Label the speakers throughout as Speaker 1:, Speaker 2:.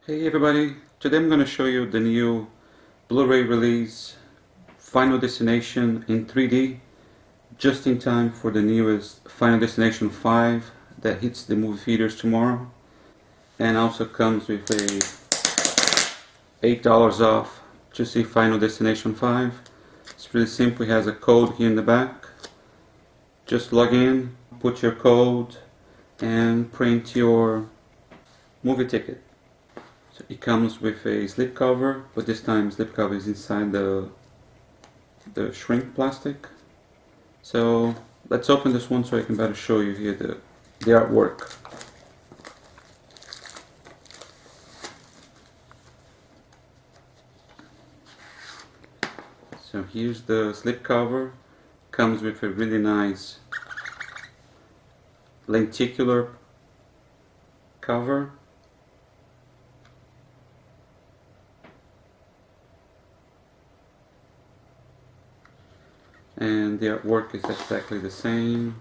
Speaker 1: Hey everybody, today I'm going to show you the new Blu-ray release Final Destination in 3D, just in time for the newest Final Destination 5 that hits the movie theaters tomorrow, and also comes with a $8 off to see Final Destination 5. It's really simple. It has a code here in the back. Just log in, put your code and print your movie ticket. So it comes with a slipcover, but this time slipcover is inside the shrink plastic. So let's open this one so I can better show you here the artwork. So here's the slipcover. Comes with a really nice lenticular cover. And the artwork is exactly the same.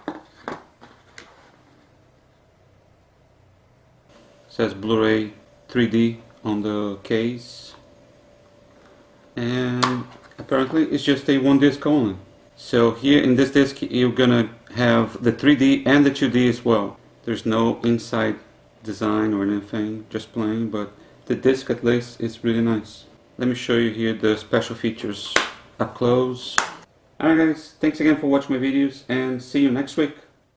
Speaker 1: It says Blu-ray 3D on the case, and apparently it's just a one disc only. So here in this disc you're gonna have the 3D and the 2D as well. There's no inside design or anything, just plain, but the disc at least is really nice. Let me show you here the special features up close. Alright guys, thanks again for watching my videos and see you next week.